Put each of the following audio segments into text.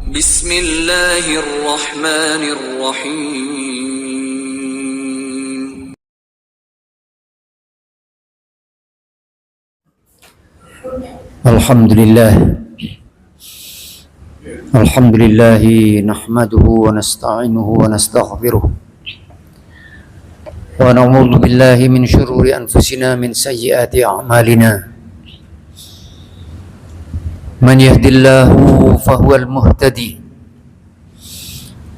Bismillahirrahmanirrahim. Alhamdulillah nahmaduhu wa nasta'inuhu wa nastaghfiruh wa na'udzu billahi min syururi anfusina min sayyiati a'malina. Man yahdihillahu fahuwal muhtadi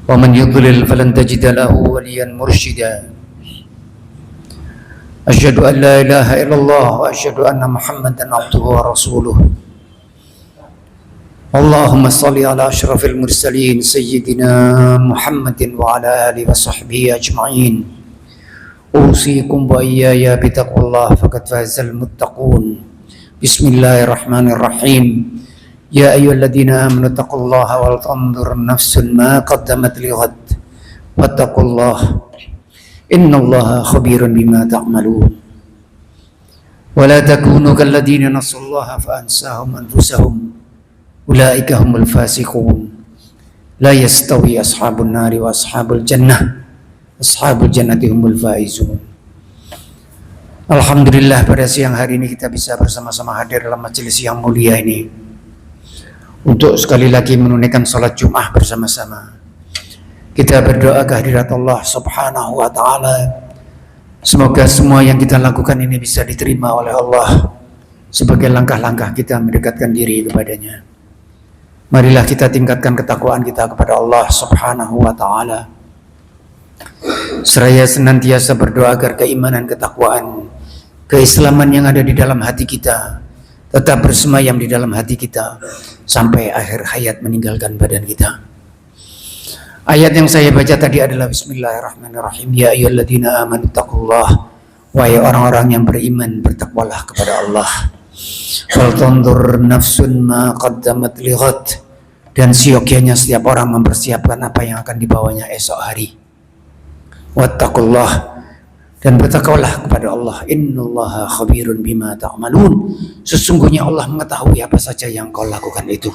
wa man yudlil falan tajida lahu waliyan mursyida. Asyhadu an la ilaha illallah wa asyhadu anna Muhammadan abduhu wa rasuluh. Allahumma salli ala asyrafil mursalin sayyidina Muhammadin wa ala alihi wa sahbihi ajma'in. Usikum wa iyaya bitaqwallah faqad fazal muttaqun. Bismillahirrahmanirrahim. Ya ayyuhalladzina amanu taqullaha wal tanzur nafsun ma qaddamat lighad wattaqullaha innallaha khabirun bima ta'malun. Wa la takunu kalladzina nasullaha fa ansahum anfusahum ulaika humul fasiqun. La yastawi ashabun nari wa ashabul jannati humul faizun. Alhamdulillah, pada siang hari ini kita bisa bersama-sama hadir dalam majelis yang mulia ini untuk sekali lagi menunaikan salat Jumat bersama-sama. Kita berdoa kehadirat Allah Subhanahu wa taala. Semoga semua yang kita lakukan ini bisa diterima oleh Allah sebagai langkah-langkah kita mendekatkan diri kepadanya. Marilah kita tingkatkan ketakwaan kita kepada Allah Subhanahu wa taala. Seraya senantiasa berdoa agar keimanan, ketakwaan, keislaman yang ada di dalam hati kita tetap bersemayam di dalam hati kita sampai akhir hayat meninggalkan badan kita. Ayat yang saya baca tadi adalah Bismillahirrahmanirrahim. Ya ayyuhalladzina amanu taqullaha, wahai orang-orang yang beriman, bertakwalah kepada Allah. Wal tanzur nafsun ma qaddamat lighad, dan siokianya setiap orang mempersiapkan apa yang akan dibawanya esok hari. Wattaqullah, dan bertakwalah kepada Allah. Innallaha khabirun bima ta'malun, sesungguhnya Allah mengetahui apa saja yang kau lakukan itu.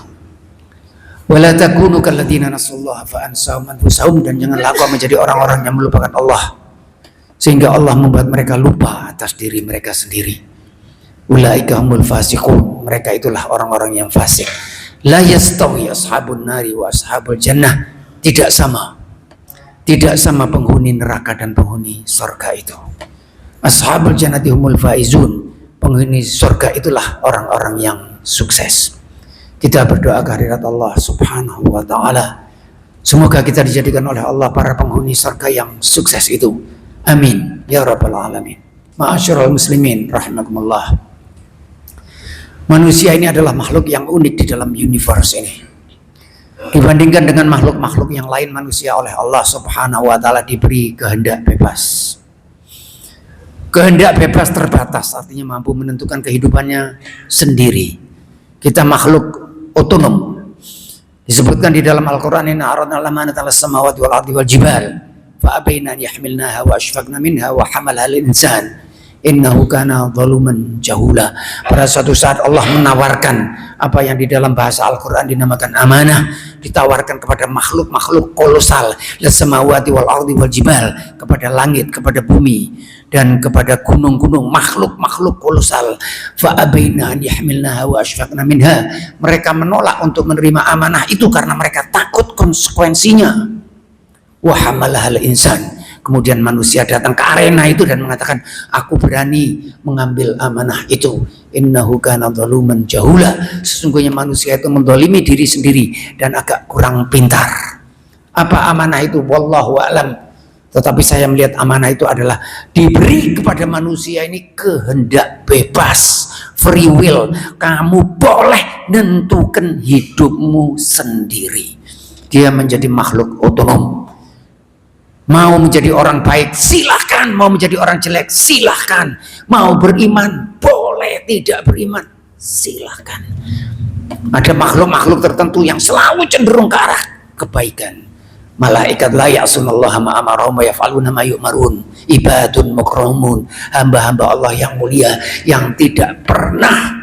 Wala takunu kalladzina nasullaha fa ansahum anfusahum, dan janganlah kau menjadi orang-orang yang melupakan Allah sehingga Allah membuat mereka lupa atas diri mereka sendiri. Ulaika humul fasiqun, mereka itulah orang-orang yang fasik. La yastawi ashabun nari wa ashabul jannah, tidak sama penghuni neraka dan penghuni surga itu. Ashabul jannati humul faizun, penghuni surga itulah orang-orang yang sukses. Kita berdoa kehadirat Allah Subhanahu wa taala, semoga kita dijadikan oleh Allah para penghuni surga yang sukses itu. Amin ya rabbal alamin. Ma'asyiral muslimin rahimakumullah. Manusia ini adalah makhluk yang unik di dalam universe ini. Dibandingkan dengan makhluk-makhluk yang lain, manusia oleh Allah Subhanahu wa taala diberi kehendak bebas. Kehendak bebas terbatas, artinya mampu menentukan kehidupannya sendiri. Kita makhluk otonom. Disebutkan di dalam Al-Qur'an, inna aradna al-amanata 'alas samawati wal ardi wal jibal fa abaina an yahmilnaha wa ashfaqna minha wa hamalaha al-insan innahu kana zaluman jahula. Pada suatu saat Allah menawarkan apa yang di dalam bahasa Al-Quran dinamakan amanah, ditawarkan kepada makhluk-makhluk kolosal, las-samawati wal ardi wal jibal, kepada langit, kepada bumi, dan kepada gunung-gunung, makhluk-makhluk kolosal. Fa abaina an yahmilnaha wa ashfaqna minha, mereka menolak untuk menerima amanah itu karena mereka takut konsekuensinya. Wa hamalahal insan, kemudian manusia datang ke arena itu dan mengatakan, aku berani mengambil amanah itu. Innahu kana zaluman jahula, sesungguhnya manusia itu mendolimi diri sendiri dan agak kurang pintar. Apa amanah itu? Wallahu a'lam. Tetapi saya melihat amanah itu adalah diberi kepada manusia ini kehendak bebas, free will. Kamu boleh nentukan hidupmu sendiri. Dia menjadi makhluk otonom. Mau menjadi orang baik silahkan, mau menjadi orang jelek silahkan, mau beriman boleh, tidak beriman silahkan. Ada makhluk-makhluk tertentu yang selalu cenderung ke arah kebaikan. Malaikat la ya'sunallaha ma amarahum wa yaf'aluna ma yu'marun. Ibadun mukramun, hamba-hamba Allah yang mulia yang tidak pernah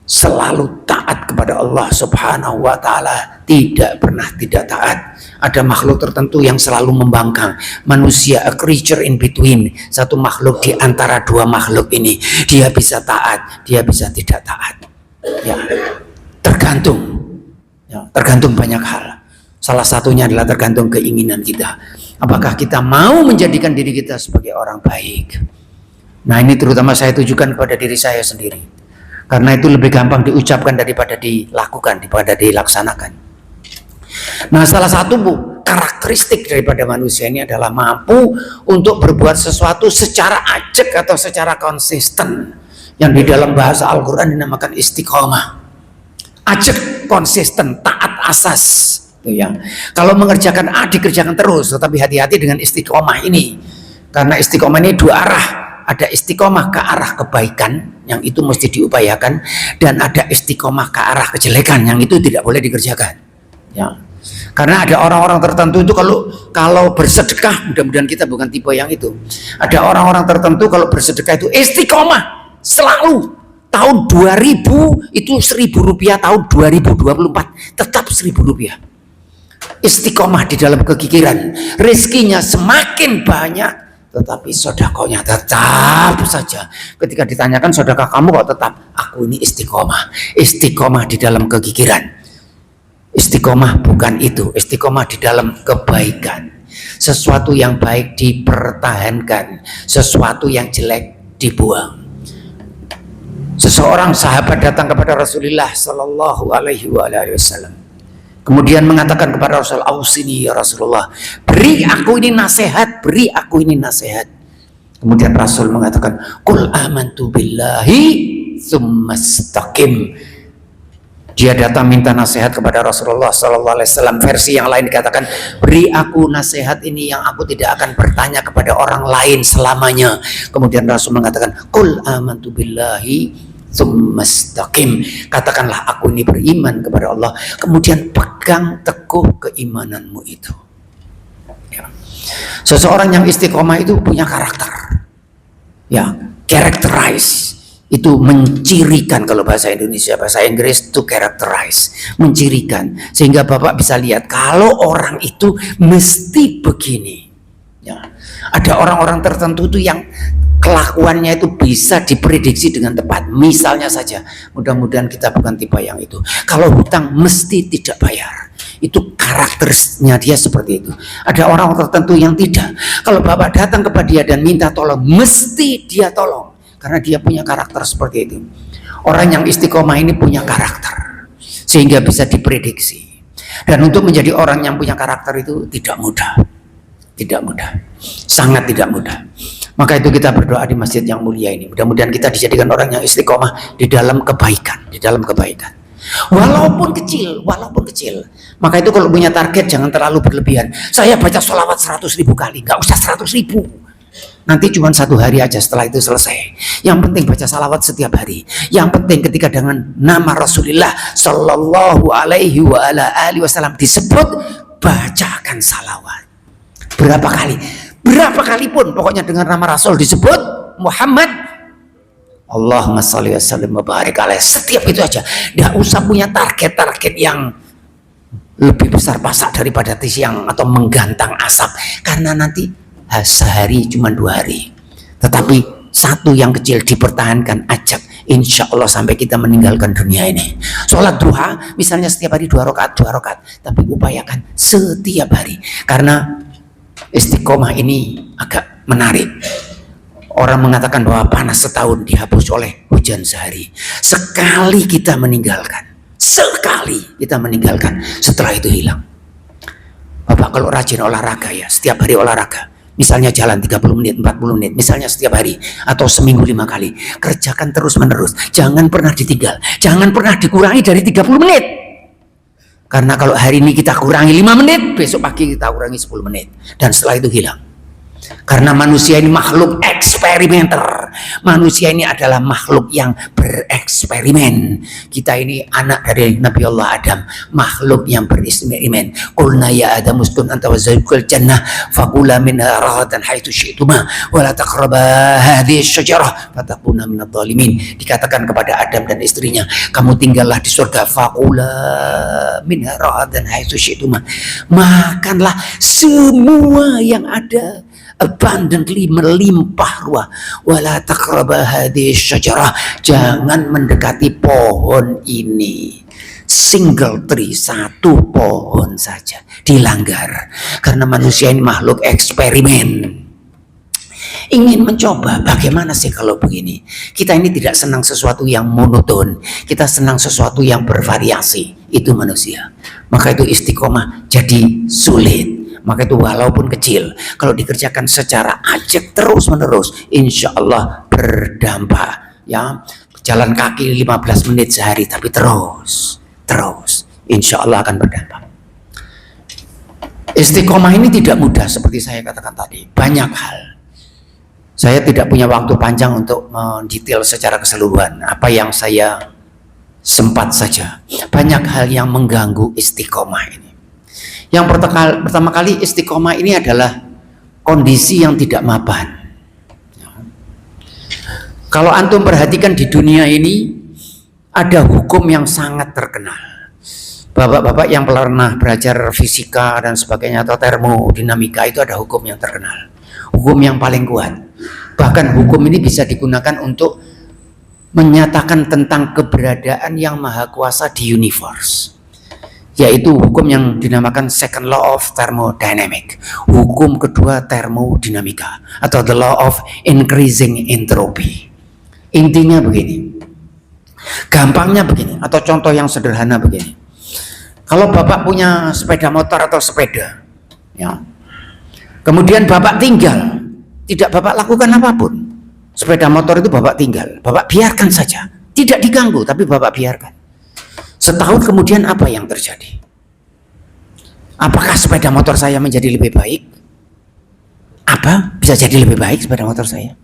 selalu taat kepada kepada Allah Subhanahu wa Ta'ala tidak pernah tidak taat. Ada makhluk tertentu yang selalu membangkang. Manusia, a creature in between, satu makhluk di antara dua makhluk ini. Dia bisa taat, dia bisa tidak taat. Ya, tergantung. Ya, tergantung banyak hal. Salah satunya adalah tergantung keinginan kita. Apakah kita mau menjadikan diri kita sebagai orang baik? Nah, ini terutama saya tujukan kepada diri saya sendiri. Karena itu lebih gampang diucapkan daripada dilakukan, daripada dilaksanakan. Nah, salah satu karakteristik daripada manusia ini adalah mampu untuk berbuat sesuatu secara ajak atau secara konsisten. Yang di dalam bahasa Al-Quran dinamakan istiqomah. Ajak, konsisten, taat asas. Itu ya. Kalau mengerjakan A dikerjakan terus, tetapi hati-hati dengan istiqomah ini. Karena istiqomah ini dua arah. Ada istiqomah ke arah kebaikan, yang itu mesti diupayakan, dan ada istiqomah ke arah kejelekan, yang itu tidak boleh dikerjakan. Ya. Karena ada orang-orang tertentu itu kalau bersedekah, mudah-mudahan kita bukan tipe yang itu. Ada orang-orang tertentu kalau bersedekah itu istiqomah selalu. Tahun 2000 itu Rp1.000, tahun 2024 tetap Rp1.000. Istiqomah di dalam kegigiran, rezekinya semakin banyak, tetapi sodakohnya tetap saja. Ketika ditanyakan sodakah kamu kok tetap, aku ini istiqomah. Istiqomah di dalam kegigiran. Istiqomah bukan itu, istiqomah di dalam kebaikan. Sesuatu yang baik dipertahankan, sesuatu yang jelek dibuang. Seseorang sahabat datang kepada Rasulullah Sallallahu Alaihi Wasallam. Kemudian mengatakan kepada Rasul, "Ausini ya Rasulullah, beri aku ini nasihat, beri aku ini nasihat." Kemudian Rasul mengatakan, "Qul amantu billahi tsumastaqim." Dia datang minta nasihat kepada Rasulullah Sallallahu Alaihi Wasallam. Versi yang lain dikatakan, "Beri aku nasihat ini yang aku tidak akan bertanya kepada orang lain selamanya." Kemudian Rasul mengatakan, "Qul amantu billahi tsumastaqim." Katakanlah aku ini beriman kepada Allah, kemudian pegang teguh keimananmu itu. Ya. Seseorang yang istiqomah itu punya karakter. Ya, characterize. Itu mencirikan, kalau bahasa Indonesia, bahasa Inggris itu characterize, mencirikan, sehingga Bapak bisa lihat kalau orang itu mesti begini. Ya. Ada orang-orang tertentu itu yang kelakuannya itu bisa diprediksi dengan tepat. Misalnya saja, mudah-mudahan kita bukan tipe yang itu. Kalau hutang mesti tidak bayar. Itu karakternya dia seperti itu. Ada orang tertentu yang tidak. Kalau Bapak datang kepada dia dan minta tolong, mesti dia tolong. Karena dia punya karakter seperti itu. Orang yang istiqomah ini punya karakter, sehingga bisa diprediksi. Dan untuk menjadi orang yang punya karakter itu tidak mudah. Tidak mudah. Sangat tidak mudah. Maka itu kita berdoa di masjid yang mulia ini. Mudah-mudahan kita dijadikan orang yang istiqomah di dalam kebaikan. Di dalam kebaikan. Walaupun kecil, walaupun kecil. Maka itu kalau punya target jangan terlalu berlebihan. Saya baca sholawat 100.000 kali. Nggak usah 100.000. Nanti cuma 1 hari aja, setelah itu selesai. Yang penting baca salawat setiap hari. Yang penting ketika dengan nama Rasulullah Sallallahu Alaihi Wasallam disebut, bacakan salawat. Berapa kali? Berapa kali pun, pokoknya dengan nama Rasul disebut Muhammad, Allahumma sholli wa sallim wa barik alaih. Setiap itu aja. Nggak usah punya target-target yang lebih besar pasak daripada tiang atau menggantang asap. Karena nanti sehari cuma 2 hari, tetapi satu yang kecil dipertahankan, ajak, insya Allah sampai kita meninggalkan dunia ini. Sholat duha misalnya setiap hari 2 rakaat, tapi upayakan setiap hari. Karena istiqomah ini agak menarik. Orang mengatakan bahwa panas setahun dihapus oleh hujan sehari. Sekali kita meninggalkan, setelah itu hilang. Bapak kalau rajin olahraga ya, setiap hari olahraga. Misalnya jalan 30 menit, 40 menit, misalnya setiap hari, atau seminggu 5 kali. Kerjakan terus menerus, jangan pernah ditinggal, jangan pernah dikurangi dari 30 menit. Karena kalau hari ini kita kurangi 5 menit, besok pagi kita kurangi 10 menit. Dan setelah itu hilang. Karena manusia ini makhluk eksperimenter. Manusia ini adalah makhluk yang bereksperimen. Kita ini anak dari Nabi Allah Adam, makhluk yang bereksperimen. Qulna ya Adam uskun anta wa zawjukal jannah fakula minha ragadan haitsu syi'tuma wa la taqraba hadhihi asyajarah fatakuna minadh dhalimin. Dikatakan kepada Adam dan istrinya, kamu tinggallah di surga, fakula minha ragadan haitsu syi'tuma. Makanlah semua yang ada abundantly, melimpah ruah. Wala taqraba hadhihi syajarah, jangan mendekati pohon ini. Single tree, satu pohon saja dilanggar. Karena manusia ini makhluk eksperimen, ingin mencoba bagaimana sih kalau begini. Kita ini tidak senang sesuatu yang monoton, kita senang sesuatu yang bervariasi. Itu manusia. Maka itu istiqomah jadi sulit. Maka itu walaupun kecil, kalau dikerjakan secara ajak terus menerus, insya Allah berdampak. Ya, jalan kaki 15 menit sehari, tapi terus, insya Allah akan berdampak. Istiqomah ini tidak mudah seperti saya katakan tadi. Banyak hal. Saya tidak punya waktu panjang untuk mendetail secara keseluruhan. Apa yang saya sempat saja. Banyak hal yang mengganggu istiqomah ini. Yang pertama kali istiqomah ini adalah kondisi yang tidak mapan. Kalau antum perhatikan di dunia ini ada hukum yang sangat terkenal. Bapak-bapak yang pernah belajar fisika dan sebagainya atau termodinamika itu ada hukum yang terkenal. Hukum yang paling kuat. Bahkan hukum ini bisa digunakan untuk menyatakan tentang keberadaan yang maha kuasa di universe. Yaitu hukum yang dinamakan second law of thermodynamic, hukum kedua termodinamika, atau the law of increasing entropy. Intinya begini, gampangnya begini, atau contoh yang sederhana begini. Kalau bapak punya sepeda motor atau sepeda, ya, kemudian bapak tinggal, tidak bapak lakukan apapun, sepeda motor itu bapak tinggal, bapak biarkan saja, tidak diganggu, tapi bapak biarkan. Setahun kemudian apa yang terjadi? Apakah sepeda motor saya menjadi lebih baik? Apa? Bisa jadi lebih baik sepeda motor saya?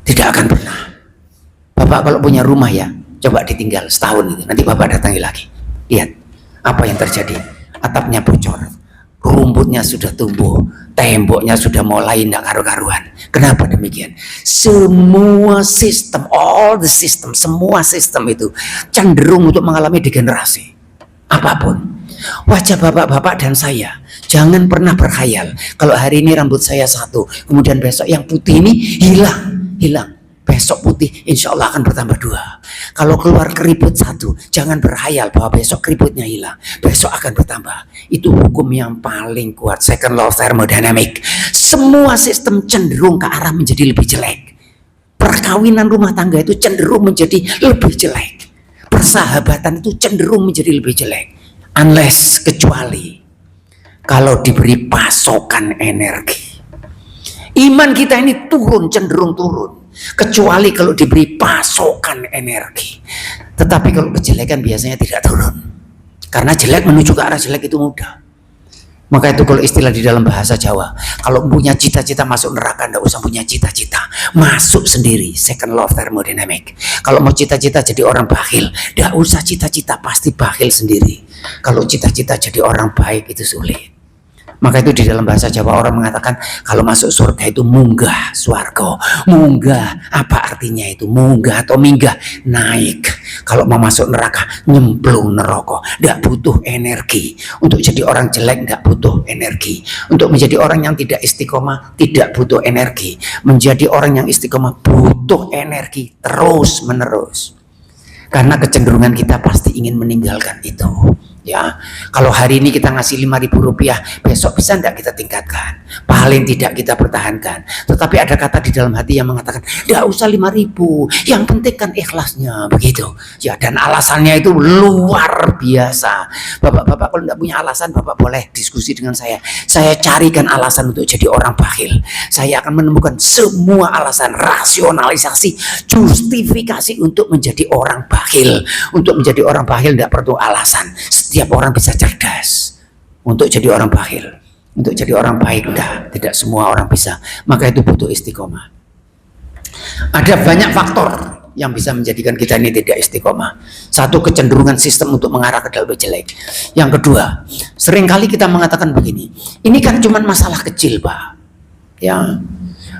Tidak akan pernah. Bapak kalau punya rumah ya, coba ditinggal setahun itu. Nanti bapak datangi lagi. Lihat apa yang terjadi. Atapnya bocor, rumputnya sudah tumbuh, temboknya sudah mulai tidak karu-karuan. Kenapa demikian? Semua sistem, all the system, semua sistem itu cenderung untuk mengalami degenerasi. Apapun. Wajah bapak-bapak dan saya, jangan pernah berkhayal kalau hari ini rambut saya satu, kemudian besok yang putih ini hilang. Besok putih insya Allah akan bertambah 2. Kalau keluar keriput satu, jangan berkhayal bahwa besok keriputnya hilang, besok akan bertambah. Itu hukum yang paling kuat, second law of thermodynamic. Semua sistem cenderung ke arah menjadi lebih jelek. Perkawinan rumah tangga itu cenderung menjadi lebih jelek. Persahabatan itu cenderung menjadi lebih jelek. Unless, kecuali kalau diberi pasokan energi. Iman kita ini cenderung turun. Kecuali kalau diberi pasokan energi. Tetapi kalau kejelekan biasanya tidak turun. Karena jelek menuju ke arah jelek itu mudah. Maka itu kalau istilah di dalam bahasa Jawa, kalau punya cita-cita masuk neraka, tidak usah punya cita-cita, masuk sendiri. Second law of thermodynamic. Kalau mau cita-cita jadi orang bakhil, tidak usah cita-cita, pasti bakhil sendiri. Kalau cita-cita jadi orang baik itu sulit. Maka itu di dalam bahasa Jawa orang mengatakan kalau masuk surga itu munggah swarga. Munggah, apa artinya itu? Munggah atau minggah, naik. Kalau mau masuk neraka, nyemplung neraka. Tidak butuh energi. Untuk jadi orang jelek tidak butuh energi. Untuk menjadi orang yang tidak istiqomah tidak butuh energi. Menjadi orang yang istiqomah butuh energi terus menerus. Karena kecenderungan kita pasti ingin meninggalkan itu. Ya, kalau hari ini kita ngasih 5.000 rupiah, besok bisa tidak kita tingkatkan? Paling tidak kita pertahankan. Tetapi ada kata di dalam hati yang mengatakan, tidak usah 5.000, yang penting kan ikhlasnya, begitu. Ya, dan alasannya itu luar biasa. Bapak-bapak kalau tidak punya alasan, bapak boleh diskusi dengan saya. Saya carikan alasan untuk jadi orang bakhil. Saya akan menemukan semua alasan, rasionalisasi, justifikasi untuk menjadi orang bakhil. Untuk menjadi orang bakhil tidak perlu alasan. Setiap orang bisa cerdas untuk jadi orang bakhil. untuk jadi orang baik. Enggak, tidak semua orang bisa. Maka itu butuh istiqomah. Ada banyak faktor yang bisa menjadikan kita ini tidak istiqomah. Satu, kecenderungan sistem untuk mengarah ke dalam jelek. Yang kedua, seringkali kita mengatakan begini, ini kan cuma masalah kecil, Pak. Ya,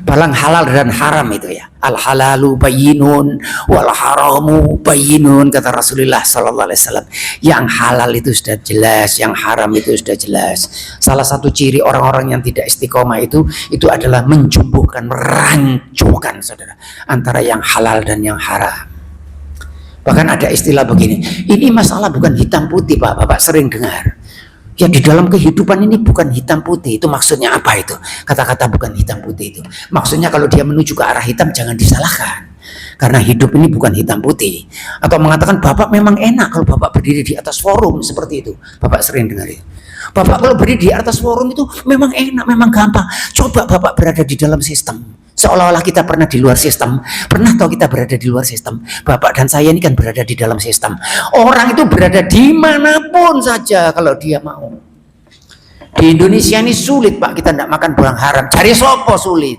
balang halal dan haram itu ya. Al halalu bayyinun wal haramu bayyinun, kata Rasulullah sallallahu alaihi wasallam. Yang halal itu sudah jelas, yang haram itu sudah jelas. Salah satu ciri orang-orang yang tidak istiqomah itu adalah menjumbuhkan, merancukan, saudara, antara yang halal dan yang haram. Bahkan ada istilah begini, ini masalah bukan hitam putih, Pak. Bapak sering dengar. Ya, di dalam kehidupan ini bukan hitam putih. Itu maksudnya apa itu? Kata-kata bukan hitam putih itu maksudnya kalau dia menuju ke arah hitam jangan disalahkan, karena hidup ini bukan hitam putih. Atau mengatakan Bapak memang enak kalau Bapak berdiri di atas forum seperti itu. Bapak sering dengar itu. Bapak kalau berdiri di atas forum itu memang enak, memang gampang. Coba Bapak berada di dalam sistem, seolah-olah kita pernah di luar sistem. Pernah tahu kita berada di luar sistem? Bapak dan saya ini kan berada di dalam sistem. Orang itu berada dimanapun saja kalau dia mau. Di Indonesia ini sulit, Pak, kita tidak makan barang haram. Cari sopo sulit.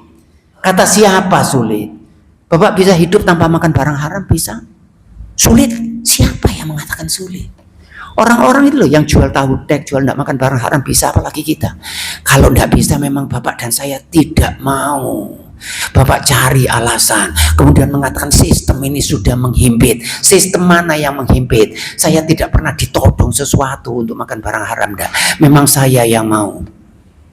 Kata siapa sulit? Bapak bisa hidup tanpa makan barang haram? Bisa? Sulit? Siapa yang mengatakan sulit? Orang-orang itu loh yang jual tahu tek, jual tidak makan barang haram bisa, apalagi kita. Kalau tidak bisa memang Bapak dan saya tidak mau. Bapak cari alasan, kemudian mengatakan sistem ini sudah menghimpit. Sistem mana yang menghimpit? Saya tidak pernah ditodong sesuatu untuk makan barang haram, dah. Memang saya yang mau.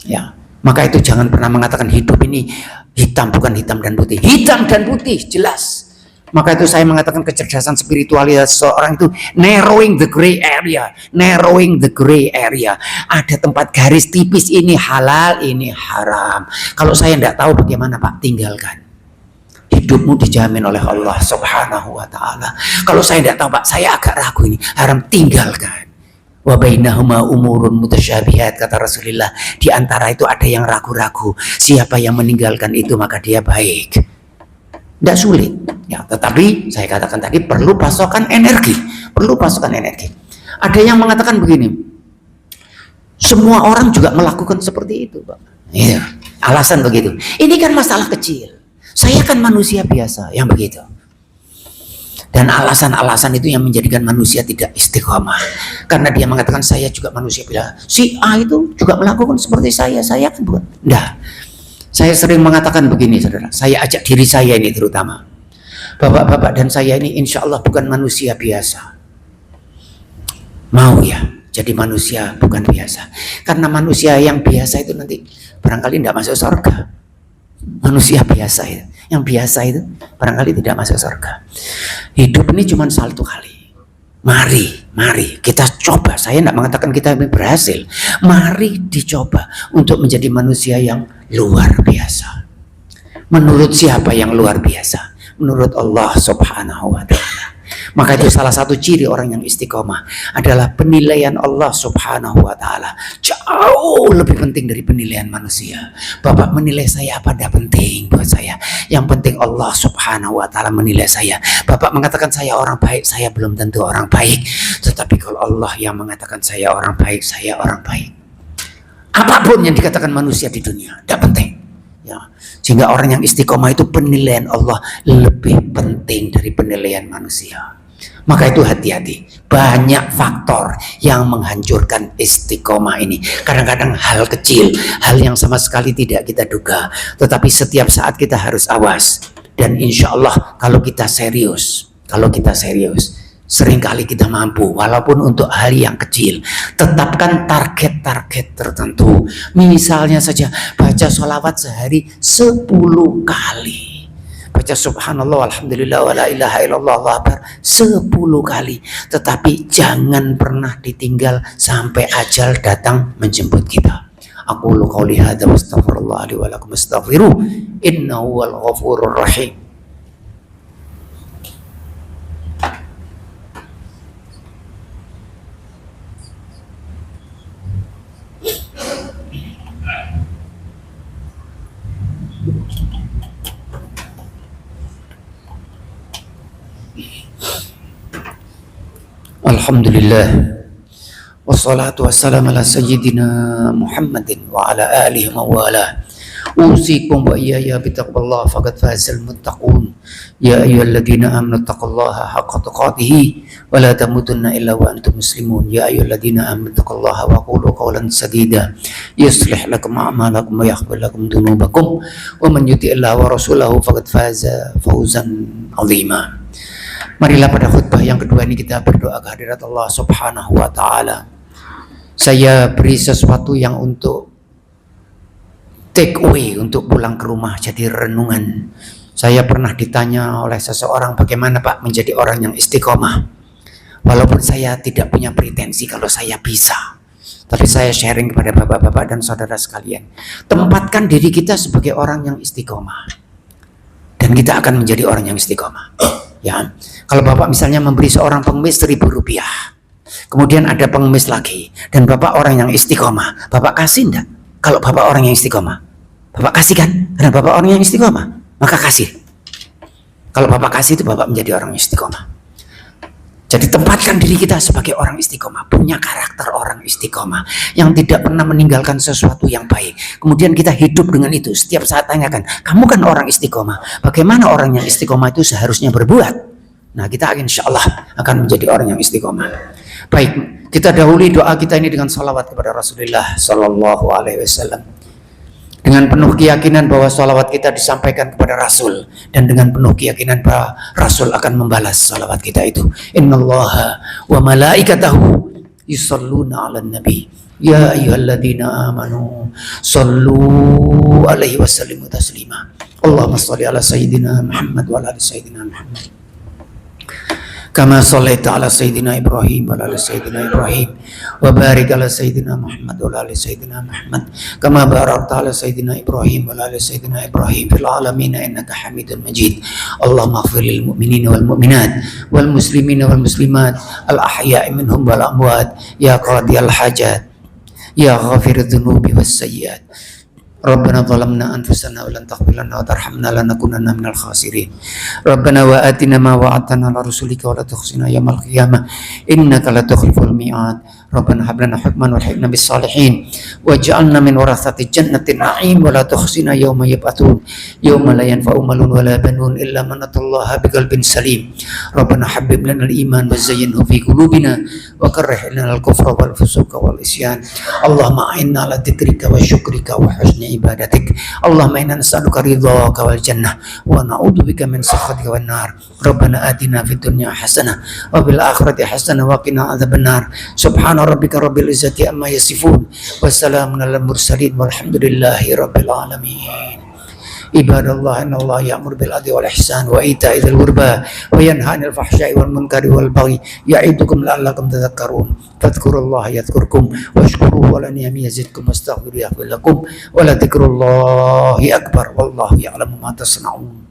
Ya, maka itu jangan pernah mengatakan hidup ini hitam, bukan hitam dan putih. Hitam dan putih jelas. Maka itu saya mengatakan kecerdasan spiritualitas seorang itu narrowing the gray area, narrowing the gray area. Ada tempat garis tipis, ini halal, ini haram. Kalau saya tidak tahu bagaimana, Pak, tinggalkan. Hidupmu dijamin oleh Allah Subhanahu wa ta'ala. Kalau saya tidak tahu, Pak, saya agak ragu ini, haram, tinggalkan. Wa bainahuma umurun mutasyabihat, kata Rasulullah. Di antara itu ada yang ragu-ragu. Siapa yang meninggalkan itu maka dia baik. Tidak sulit, ya, tetapi saya katakan tadi perlu pasokan energi, perlu pasokan energi. Ada yang mengatakan begini, semua orang juga melakukan seperti itu, Pak. Ya, alasan begitu. Ini kan masalah kecil. Saya kan manusia biasa yang begitu. Dan alasan-alasan itu yang menjadikan manusia tidak istiqomah. Karena dia mengatakan saya juga manusia biasa. Si A itu juga melakukan seperti saya kan bukan. Nah, saya sering mengatakan begini, saudara. Saya ajak diri saya ini terutama. Bapak-bapak dan saya ini insya Allah bukan manusia biasa. Mau ya jadi manusia bukan biasa. Karena manusia yang biasa itu nanti barangkali tidak masuk surga. Manusia biasa itu, yang biasa itu barangkali tidak masuk surga. Hidup ini cuma satu kali. Mari kita coba. Saya tidak mengatakan kita berhasil. Mari dicoba untuk menjadi manusia yang luar biasa. Menurut siapa yang luar biasa? Menurut Allah Subhanahu wa ta'ala. Maka itu salah satu ciri orang yang istiqomah adalah penilaian Allah Subhanahu wa ta'ala jauh lebih penting dari penilaian manusia. Bapak menilai saya apa tidak penting buat saya. Yang penting Allah Subhanahu wa ta'ala menilai saya. Bapak mengatakan saya orang baik, saya belum tentu orang baik. Tetapi kalau Allah yang mengatakan saya orang baik, saya orang baik. Apapun yang dikatakan manusia di dunia tidak penting. Ya, sehingga orang yang istiqomah itu penilaian Allah lebih penting dari penilaian manusia. Maka itu hati-hati. Banyak faktor yang menghancurkan istiqomah ini. Kadang-kadang hal kecil, hal yang sama sekali tidak kita duga, tetapi setiap saat kita harus awas. Dan insya Allah kalau kita serius, seringkali kita mampu, walaupun untuk hal yang kecil. Tetapkan target-target tertentu. Misalnya saja baca sholawat sehari 10 kali. Baca subhanallah, alhamdulillah, wa la ilaha illallah, Allahu akbar 10 kali. Tetapi jangan pernah ditinggal sampai ajal datang menjemput kita. Aqulu qouli hadza wa astaghfirullah li wa lakum astaghfiruh innahu wal ghafurur rahim. Alhamdulillah Wassalatu wassalamu ala sayyidina Muhammadin wa ala alihi wa wala. Usikum wa iyaya bitaqwallah faqad fazal muttaqun. Ya ayyuhalladzina amanu taqullaha haqqa tuqatih wa la tamutunna illa wa antum muslimun. Ya ayyuhalladzina amanu taqullaha wa qulu qawlan sadida yuslih lakum a'malakum wa yaghfir lakum dhunubakum wa man yuti'illaha wa rasulahu faqad faza fawzan 'azima. Marilah pada khutbah yang kedua ini kita berdoa kehadirat Allah Subhanahu wa taala. Saya beri sesuatu yang untuk take away, untuk pulang ke rumah jadi renungan. Saya pernah ditanya oleh seseorang, bagaimana Pak menjadi orang yang istiqomah? Walaupun saya tidak punya pretensi kalau saya bisa, tapi saya sharing kepada bapak-bapak dan saudara sekalian. Tempatkan diri kita sebagai orang yang istiqomah, dan kita akan menjadi orang yang istiqomah. Ya, kalau bapak misalnya memberi seorang pengemis Rp1.000, kemudian ada pengemis lagi, dan bapak orang yang istiqomah, bapak kasih enggak? Kalau bapak orang yang istiqomah, bapak kasih kan? Karena bapak orang yang istiqomah, maka kasih. Kalau bapak kasih itu bapak menjadi orang yang istiqomah. Jadi tempatkan diri kita sebagai orang istiqomah, punya karakter orang istiqomah yang tidak pernah meninggalkan sesuatu yang baik. Kemudian kita hidup dengan itu. Setiap saat tanyakan, kamu kan orang istiqomah, bagaimana orang yang istiqomah itu seharusnya berbuat? Nah, kita insya Allah akan menjadi orang yang istiqomah. Baik, kita dahului doa kita ini dengan salawat kepada Rasulullah Sallallahu Alaihi Wasallam. Dengan penuh keyakinan bahwa salawat kita disampaikan kepada Rasul, dan dengan penuh keyakinan bahwa Rasul akan membalas salawat kita itu. Innallaha wa malaikatahu yusalluna 'alan nabi. Ya ayyuhalladzina amanu sallu alaihi wasallimu taslima. Allahumma shalli ala sayyidina Muhammad wa ala ali sayyidina Muhammad. Kama shallaita ala sayyidina Ibrahim wa ala sayyidina Ibrahim wa barik ala sayyidina Muhammad wa ala sayyidina Muhammad kama barakta ala sayyidina Ibrahim wa ala sayyidina Ibrahim fil alamin innaka Hamidum Majid. Allahumma ighfir lil mu'minina wal mu'minat wal muslimina wal muslimat al ahya'i minhum wal amwat ya qadiyal hajat ya ghafirudz dzunubi was sayyiat. Rabbana zalamna anfusana wa lan taghfir lana wa tarhamna lanakunanna minal khasirin. Rabbana wa atina ma wa'adtana ala rusulika wa la tukhzina yaumil qiyamah innaka la tukhliful mi'ad. Rabbana hab lana hukman walhiqna bis salihin waj'alna min warathati jannatin na'im wa la tukhzina yauma yub'atsun yauma la yanfa'u malun wa la banun illa man atallaha biqalbin salim. Rabbana habbib lana al-iman wa zayyinhu fi qulubina wa karrih lana al-kufra wal fusuqa wal isyan. Allahumma a'inna ala dzikrika wa syukrika wa husni ibadatik. Allahumma inna nas'aluka ridhaka wal jannah wa na'udzubika min sakhatika wan nar. Rabbana atina fid dunya hasanah wa fil akhirati hasanah wa qina adzabannar. Subhana rabbika rabbil izzati amma yasifun wa salamun alal mursalin walhamdulillahi rabbil alamin. Ibadallah, innallaha ya'muru bil adli wal ihsan wa ita'i dzil qurba wa yanha 'anil fahsya'i wal munkari wal baghi ya'idukum la'allakum tadhakkarun. Fadhkurullaha yadhkurkum washkuruhu 'ala ni'amihi yazidkum wastaghfiruhu yaghfir lakum wa la dzikrullahi akbar wallahu ya'lamu ma tasna'un.